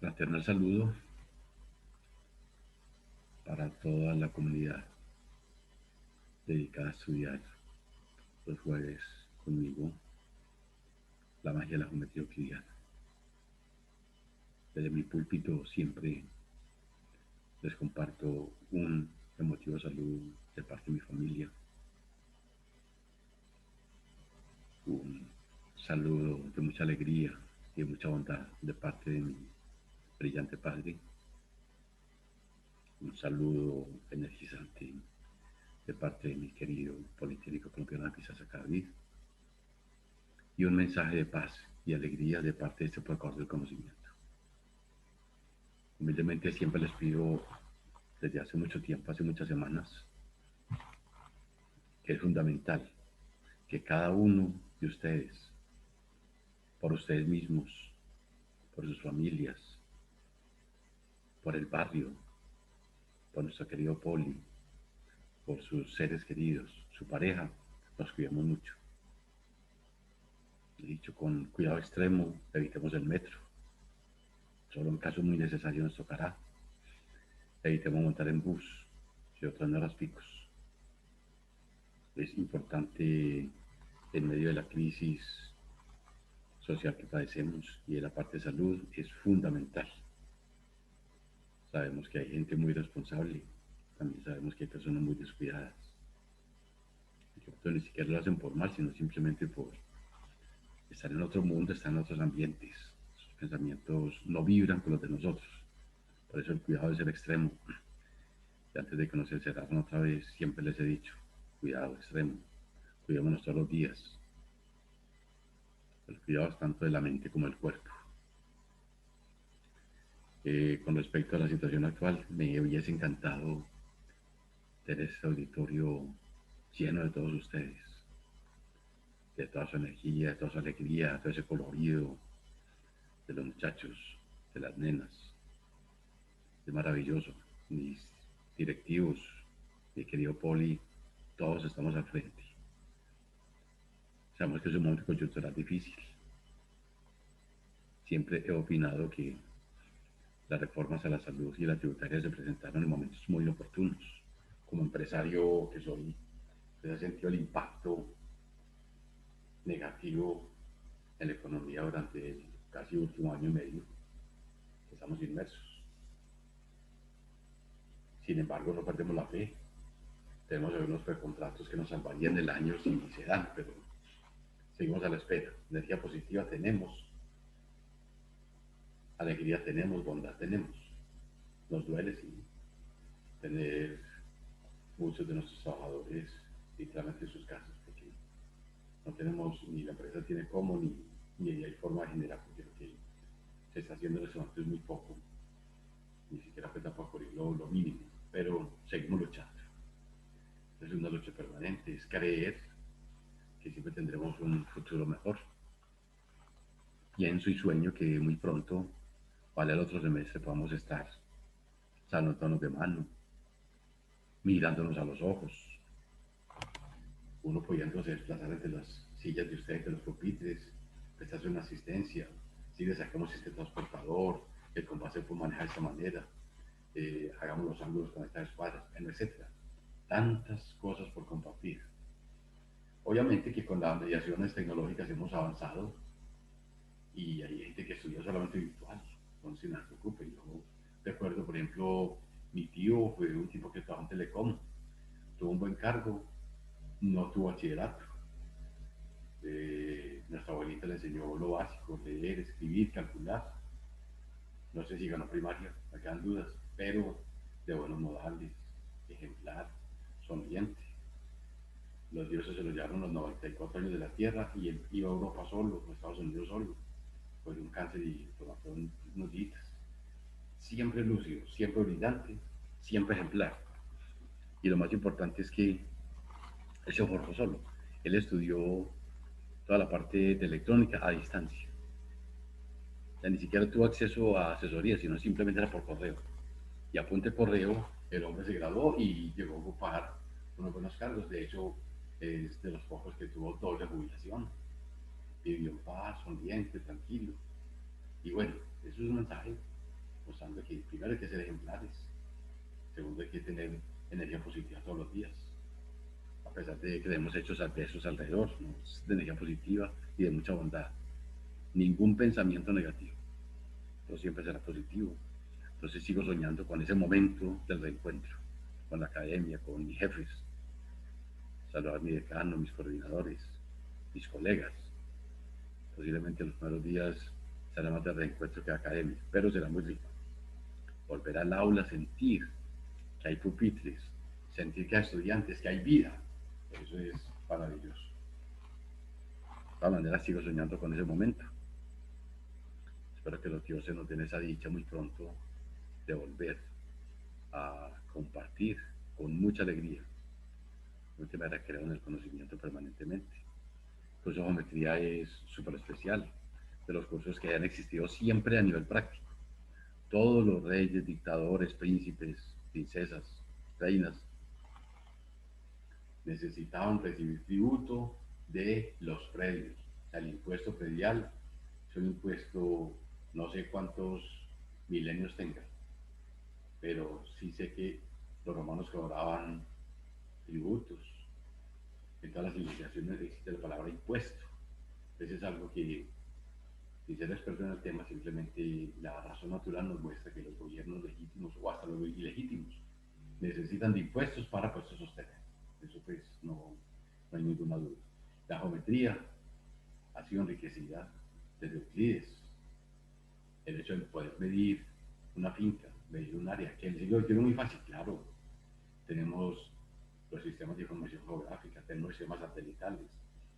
Fraternal saludo para toda la comunidad dedicada a estudiar los jueves conmigo la magia de la geometría euclidiana. Desde mi púlpito siempre les comparto un emotivo saludo de parte de mi familia, un saludo de mucha alegría y de mucha bondad de parte de mi brillante padre, un saludo energizante de parte de mi querido politécnico colombiano Quizás David y un mensaje de paz y alegría de parte de este procurador del conocimiento. Humildemente siempre les pido desde hace mucho tiempo, hace muchas semanas, que es fundamental que cada uno de ustedes, por ustedes mismos, por sus familias, por el barrio, por nuestro querido Poli, por sus seres queridos, su pareja, nos cuidemos mucho. He dicho, con cuidado extremo, evitemos el metro. Solo en casos muy necesarios nos tocará. Evitemos montar en bus y otras no las picos. Es importante, en medio de la crisis social que padecemos y de la parte de salud, es fundamental. Sabemos que hay gente muy responsable, también sabemos que hay personas muy descuidadas, que ni siquiera lo hacen por mal, sino simplemente por estar en otro mundo, estar en otros ambientes. Sus pensamientos no vibran con los de nosotros. Por eso el cuidado debe ser extremo. Y antes de que nos encerraran otra vez, siempre les he dicho, cuidado extremo, cuidémonos todos los días. El cuidado es tanto de la mente como del cuerpo. Con respecto a la situación actual, me hubiese encantado tener este auditorio lleno de todos ustedes, de toda su energía, de toda su alegría, de todo ese colorido, de los muchachos, de las nenas. Es maravilloso. Mis directivos, mi querido Poli, todos estamos al frente. Sabemos que es un momento coyuntural difícil. Siempre he opinado que las reformas a la salud y la tributaria se presentaron en momentos muy oportunos. Como empresario que soy, pues he sentido el impacto negativo en la economía durante el casi último año y medio que estamos inmersos. Sin embargo, no perdemos la fe. Tenemos algunos precontratos que nos salvarían el año si se dan, pero seguimos a la espera. Energía positiva tenemos, alegría tenemos, bondad tenemos. Nos duele sí tener muchos de nuestros trabajadores literalmente en sus casas, porque no tenemos, ni la empresa tiene cómo, ni hay forma de generar, porque lo que se está haciendo en este momento es muy poco, ni siquiera falta para cubrir lo mínimo, pero seguimos luchando. Es una lucha permanente, es creer que siempre tendremos un futuro mejor. Pienso y sueño que muy pronto, para el otro semestre, podamos estar saludándonos de mano, mirándonos a los ojos, uno pudiéndose desplazar entre las sillas de ustedes, de los pupitres, prestarse una asistencia, si le sacamos este transportador, el compás se puede manejar de esta manera, hagamos los ángulos con estas escuadras, etcétera. Tantas cosas por compartir. Obviamente que con las mediaciones tecnológicas hemos avanzado y hay gente que estudia solamente virtual, entonces no se preocupe. Yo recuerdo, por ejemplo, mi tío fue un tipo que trabajó en Telecom, tuvo un buen cargo, no tuvo bachillerato. Nuestra abuelita le enseñó lo básico, leer, escribir, calcular. No sé si ganó primaria, me quedan dudas, pero de buenos modales, ejemplar, sonriente. Los dioses se lo llevaron los 94 años de la Tierra y él iba a Europa solo, a Estados Unidos solo, por un cáncer y tomó unos días. Siempre lúcido, siempre brillante, siempre ejemplar. Y lo más importante es que él se forjó solo. Él estudió toda la parte de electrónica a distancia. O sea, ni siquiera tuvo acceso a asesoría, sino simplemente era por correo. Y a punto de correo, el hombre se graduó y llegó a ocupar unos buenos cargos. De hecho, es de los pocos que tuvo doble jubilación. Vivió en paz, sonriente, tranquilo. Y bueno, eso es un mensaje. demostrando que primero hay que ser ejemplares, segundo hay que tener energía positiva todos los días, a pesar de que tenemos hechos adversos alrededor, ¿no? De energía positiva y de mucha bondad. Ningún pensamiento negativo, todo siempre será positivo. Entonces sigo soñando con ese momento del reencuentro, con la academia, con mis jefes, saludar a mi decano, mis coordinadores, mis colegas. Posiblemente los primeros días será más de reencuentro que de academia, pero será muy rico. Volver al aula, sentir que hay pupitres, sentir que hay estudiantes, que hay vida. Eso es maravilloso. De todas maneras, sigo soñando con ese momento. Espero que los dioses nos den esa dicha muy pronto de volver a compartir con mucha alegría un tema de recreo en el conocimiento permanentemente. El curso de geometría es súper especial, de los cursos que han existido siempre a nivel práctico. Todos los reyes, dictadores, príncipes, princesas, reinas necesitaban recibir tributo de los predios. O sea, el impuesto predial es un impuesto, no sé cuántos milenios tenga, pero sí sé que los romanos cobraban tributos. En todas las civilizaciones existe la palabra impuesto. Entonces es algo que, sin ser experto en el tema, simplemente la razón natural nos muestra que los gobiernos legítimos o hasta los ilegítimos necesitan de impuestos para pues, sostener. Eso pues no hay ninguna duda. La geometría ha sido enriquecida desde Euclides. El hecho de poder medir una finca, medir un área, que en el siglo XXI es muy fácil, claro. Tenemos los sistemas de información geográfica, tenemos sistemas satelitales.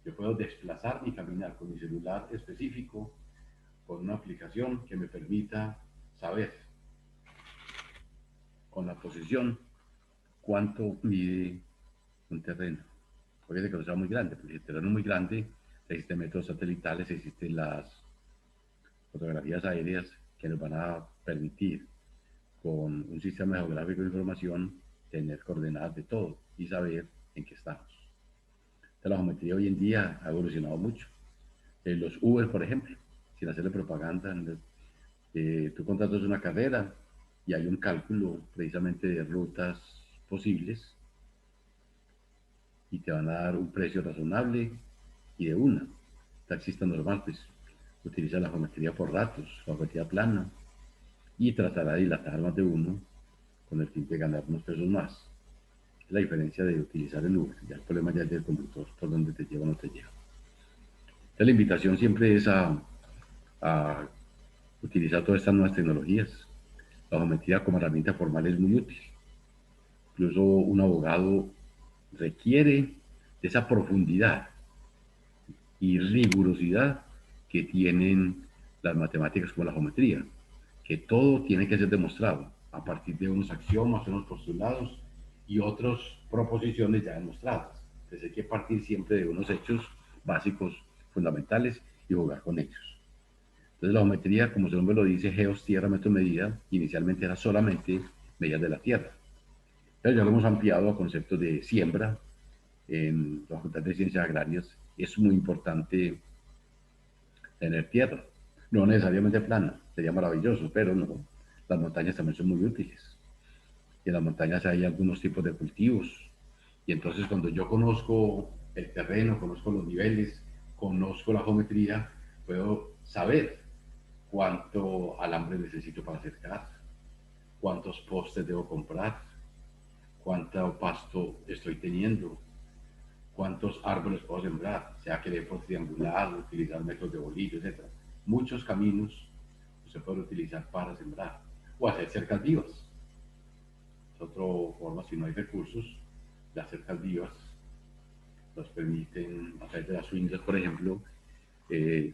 Yo puedo desplazarme y caminar con mi celular específico con una aplicación que me permita saber con la posición cuánto mide un terreno. Porque que no sea muy grande, porque si el terreno es muy grande, existen métodos satelitales, existen las fotografías aéreas que nos van a permitir con un sistema geográfico de información tener coordenadas de todo y saber en qué estamos. Entonces, la geometría hoy en día ha evolucionado mucho. Los Uber, por ejemplo, sin hacerle propaganda, tú contratas una carrera y hay un cálculo precisamente de rutas posibles y te van a dar un precio razonable y de una. Taxista normal, pues utiliza la geometría por datos, la geometría plana, y tratará de dilatar más de uno con el fin de ganar unos pesos más. Es la diferencia de utilizar el Uber. Ya el problema ya es del conductor, por dónde te lleva o no te lleva. Entonces la invitación siempre es a utilizar todas estas nuevas tecnologías. La geometría como herramienta formal es muy útil. Incluso un abogado requiere de esa profundidad y rigurosidad que tienen las matemáticas como la geometría, que todo tiene que ser demostrado a partir de unos axiomas, unos postulados y otras proposiciones ya demostradas. Entonces hay que partir siempre de unos hechos básicos, fundamentales y jugar con ellos. Entonces la geometría, como su nombre lo dice, geos, tierra, metro, medida, inicialmente era solamente medidas de la tierra. Pero ya lo hemos ampliado a conceptos de siembra. En la Facultad de Ciencias Agrarias es muy importante tener tierra. No necesariamente plana, sería maravilloso, pero no. Las montañas también son muy útiles. Y en las montañas hay algunos tipos de cultivos. Y entonces cuando yo conozco el terreno, conozco los niveles, conozco la geometría, puedo saber cuánto alambre necesito para cercar, cuántos postes debo comprar, cuánto pasto estoy teniendo, cuántos árboles puedo sembrar, sea que de triangular, utilizar métodos de bolillo, etc. Muchos caminos se pueden utilizar para sembrar o hacer cercas vivas. Es otra forma, si no hay recursos, las cercas vivas nos permiten, a través de las swingers, por ejemplo,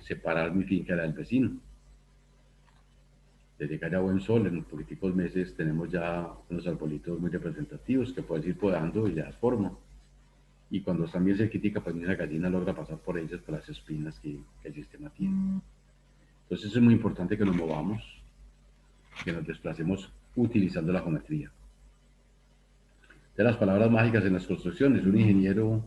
separar mi finca del vecino. Desde que haya buen sol, en los políticos meses tenemos ya unos arbolitos muy representativos que puedes ir podando y le das forma. Y cuando están bien cerquitica, pues ni una gallina logra pasar por ellas por las espinas que el sistema tiene. Entonces es muy importante que nos movamos, que nos desplacemos utilizando la geometría. De las palabras mágicas en las construcciones, un ingeniero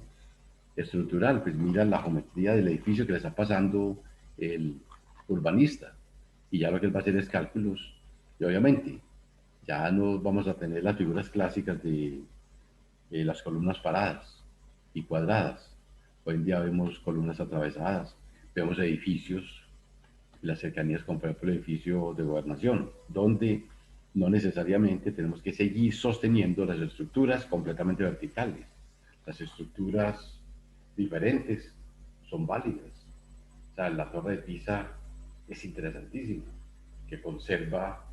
estructural, pues mira la geometría del edificio que le está pasando el urbanista y ya lo que él va a hacer es cálculos Y obviamente, ya no vamos a tener las figuras clásicas de las columnas paradas y cuadradas. Hoy en día vemos columnas atravesadas, vemos edificios, las cercanías con, por ejemplo, el edificio de gobernación, donde no necesariamente tenemos que seguir sosteniendo las estructuras completamente verticales. Las estructuras diferentes son válidas. O sea, la torre de Pisa es interesantísima, que conserva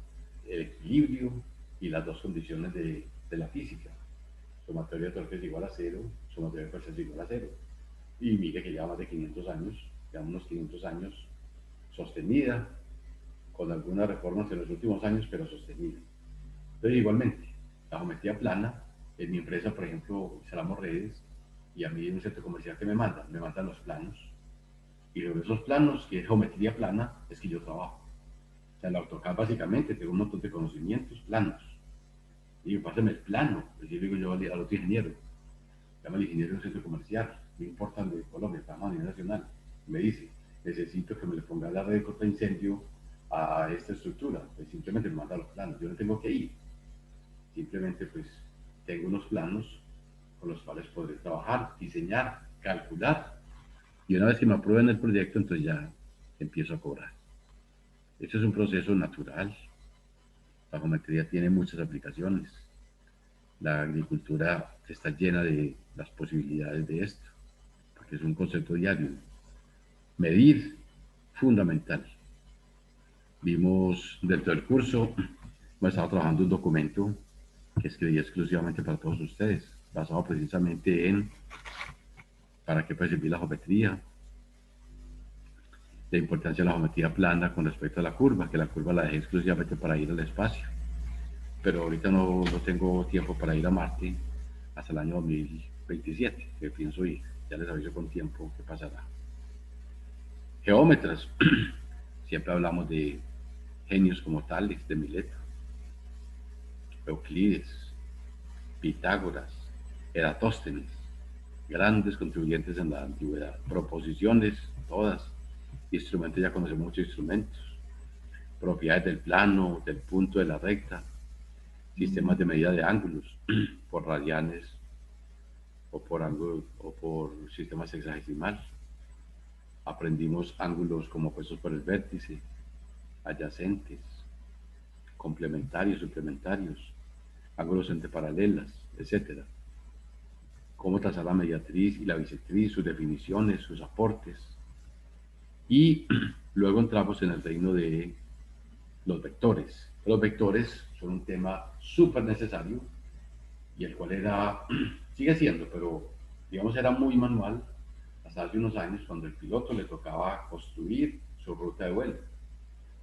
el equilibrio y las dos condiciones de la física. Sumatoria de torque es igual a cero, sumatoria de fuerza es igual a cero. Y mire que lleva más de 500 años, ya unos 500 años sostenida, con algunas reformas en los últimos años, pero sostenida. Entonces, igualmente, la geometría plana, en mi empresa, por ejemplo, instalamos redes, y a mí en un centro comercial que me mandan los planos, y sobre esos planos, que es geometría plana, es que yo trabajo. O sea, el AutoCAD básicamente tengo un montón de conocimientos planos. Y digo, pásame el plano. Pues yo digo yo al otro ingeniero, llama al ingeniero de un centro comercial, no importa de Colombia, estamos a nivel nacional. Me dice, necesito que me le ponga la red contra incendio a esta estructura. Pues simplemente me manda los planos, yo no tengo que ir. Simplemente pues tengo unos planos con los cuales podré trabajar, diseñar, calcular. Y una vez que me aprueben el proyecto, entonces ya empiezo a cobrar. Esto es un proceso natural. La geometría tiene muchas aplicaciones. La agricultura está llena de las posibilidades de esto, porque es un concepto diario. Medir, fundamental. Vimos dentro del curso, hemos estado trabajando un documento que escribí exclusivamente para todos ustedes, basado precisamente en para qué puede servir la geometría, la importancia de la geometría plana con respecto a la curva, que la curva la dejé exclusivamente para ir al espacio. Pero ahorita no tengo tiempo para ir a Marte hasta el año 2027, que pienso ir. Ya les aviso con tiempo qué pasará. Geómetras, siempre hablamos de genios como Tales, de Mileto, Euclides, Pitágoras, Eratóstenes, grandes contribuyentes en la antigüedad. Proposiciones, todas. Instrumentos, ya conocemos muchos instrumentos. Propiedades del plano, del punto, de la recta. Sistemas de medida de ángulos, por radianes o por ángulos o por sistemas hexagesimales. Aprendimos ángulos como opuestos por el vértice, adyacentes, complementarios, suplementarios, ángulos entre paralelas, etcétera. Cómo trazar la mediatriz y la bisectriz, sus definiciones, sus aportes. Y luego entramos en el reino de los vectores. Los vectores son un tema súper necesario y el cual era, sigue siendo, pero digamos era muy manual hasta hace unos años cuando el piloto le tocaba construir su ruta de vuelo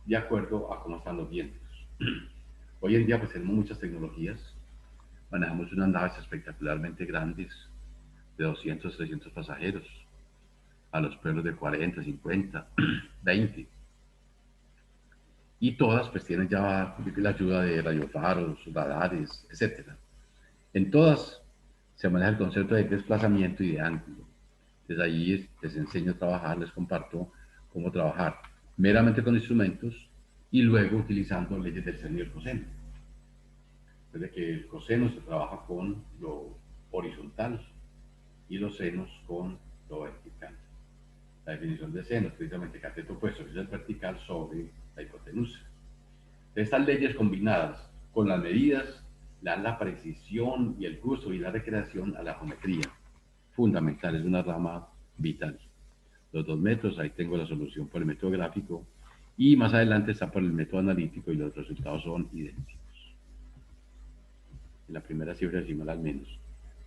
de acuerdo a cómo están los vientos. Hoy en día pues tenemos muchas tecnologías, manejamos unas naves espectacularmente grandes de 200, 300 pasajeros, a los pueblos de 40, 50, 20. Y todas pues tienen ya la ayuda de radiofaros, radares, etcétera. En todas se maneja el concepto de desplazamiento y de ángulo. Desde allí les enseño a trabajar, les comparto cómo trabajar meramente con instrumentos y luego utilizando leyes del seno y el coseno. Desde que el coseno se trabaja con lo horizontal y los senos con lo vertical. La definición de seno es precisamente cateto opuesto, que es el vertical sobre la hipotenusa. Estas leyes combinadas con las medidas dan la precisión y el gusto y la recreación a la geometría. Fundamental, es una rama vital. Los 2 metros, ahí tengo la solución por el método gráfico y más adelante está por el método analítico y los resultados son idénticos. En la primera cifra decimal al menos.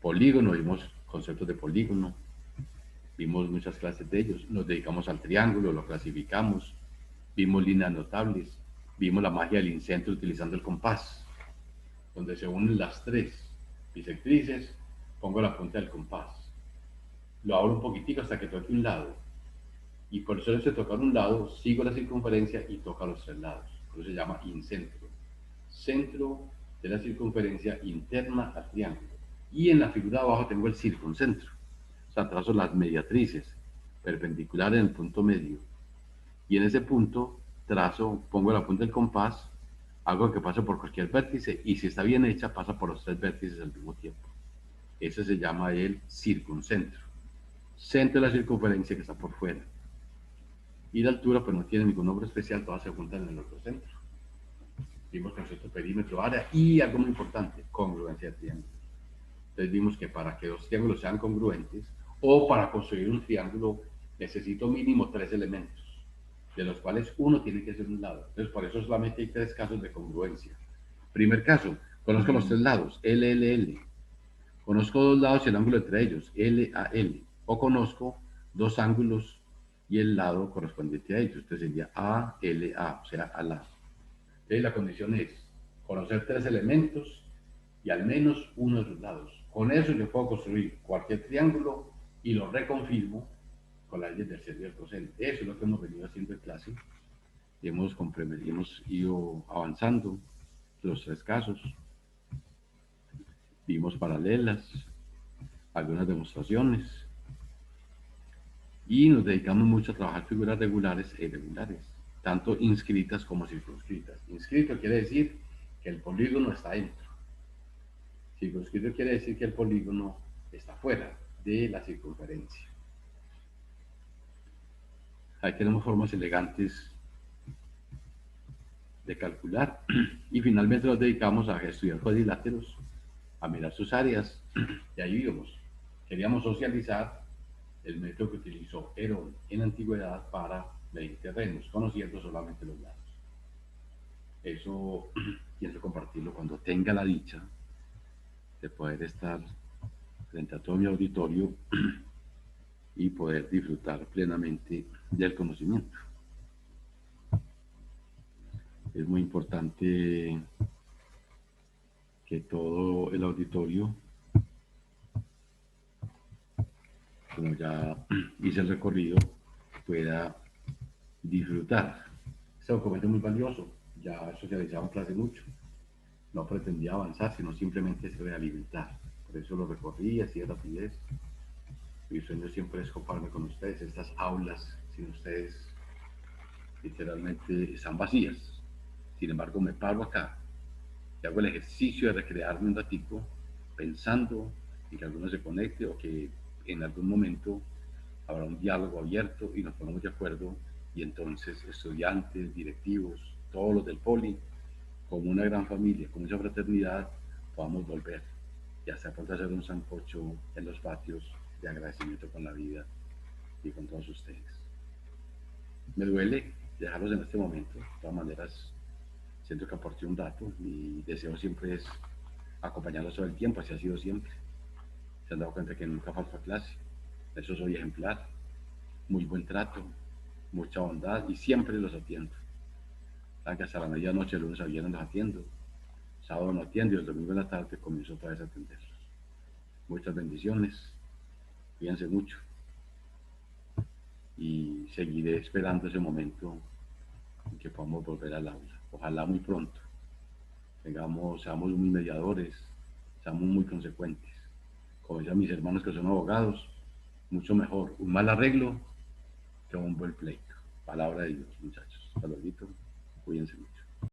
Polígono, vimos conceptos de polígono, vimos muchas clases de ellos, nos dedicamos al triángulo, lo clasificamos, vimos líneas notables, vimos la magia del incentro utilizando el compás, donde se unen las 3 bisectrices, pongo la punta del compás, lo abro un poquitico hasta que toque un lado, y por eso de tocar un lado, sigo la circunferencia y toca los 3 lados, por eso se llama incentro, centro de la circunferencia interna al triángulo, y en la figura de abajo tengo el circuncentro, o sea, trazo las mediatrices perpendiculares en el punto medio, y en ese punto trazo, pongo la punta del compás, algo que pasa por cualquier vértice, y si está bien hecha, pasa por los tres vértices al mismo tiempo. Ese se llama el circuncentro. Centro de la circunferencia que está por fuera. Y la altura, pues no tiene ningún nombre especial, todas se juntan en el otro centro. Vimos concepto perímetro, área y algo muy importante, congruencia de triángulos. Entonces vimos que para que dos triángulos sean congruentes, o para construir un triángulo, necesito mínimo tres elementos, de los cuales uno tiene que ser un lado. Entonces por eso solamente hay tres casos de congruencia. Primer caso, conozco los tres lados, LLL. Conozco dos lados y el ángulo entre ellos, LAL. O conozco dos ángulos y el lado correspondiente a ellos. Entonces sería ALA, o sea, al lado. Entonces la condición es conocer tres elementos y al menos uno de sus lados. Con eso yo puedo construir cualquier triángulo y lo reconfirmo con las leyes del seno y del coseno. Eso es lo que hemos venido haciendo en clase. Y hemos ido avanzando los tres casos. Vimos paralelas, algunas demostraciones y nos dedicamos mucho a trabajar figuras regulares e irregulares, tanto inscritas como circunscritas. Inscrito quiere decir que el polígono está dentro. Circunscrito quiere decir que el polígono está fuera de la circunferencia. Ahí tenemos formas elegantes de calcular y finalmente nos dedicamos a estudiar cuadriláteros, a mirar sus áreas y ahí vimos. Queríamos socializar el método que utilizó Herón en la antigüedad para medir terrenos, conociendo solamente los lados. Eso pienso compartirlo cuando tenga la dicha de poder estar frente a todo mi auditorio y poder disfrutar plenamente del conocimiento. Es muy importante que todo el auditorio, como ya hice el recorrido, pueda disfrutar. Este documento es muy valioso, ya socializamos clase mucho. No pretendía avanzar, sino simplemente se realimentar. Por eso lo recorrí así de rapidez. Mi sueño siempre es coparme con ustedes. Estas aulas sin ustedes literalmente están vacías. Sin embargo, me paro acá y hago el ejercicio de recrearme un ratico pensando en que alguno se conecte o que en algún momento habrá un diálogo abierto y nos ponemos de acuerdo y entonces estudiantes, directivos, todos los del poli, como una gran familia, con mucha fraternidad, podamos volver y hacer falta hacer un sancocho en los patios de agradecimiento con la vida y con todos ustedes. Me duele dejarlos en este momento, de todas maneras siento que aporté un dato. Mi deseo siempre es acompañarlos todo el tiempo, así ha sido siempre. Se han dado cuenta que nunca falta clase, eso soy ejemplar, muy buen trato, mucha bondad y siempre los atiendo. Saben que hasta la medianoche, el lunes a viernes los atiendo, sábado no atiendo y el domingo en la tarde comienzo otra vez a atenderlos. Muchas bendiciones, cuídense mucho y seguiré esperando ese momento en que podamos volver al aula. Ojalá muy pronto. Seamos muy mediadores, seamos muy consecuentes. Como decían mis hermanos que son abogados, mucho mejor un mal arreglo que un buen pleito. Palabra de Dios, muchachos. Hasta luego, cuídense mucho.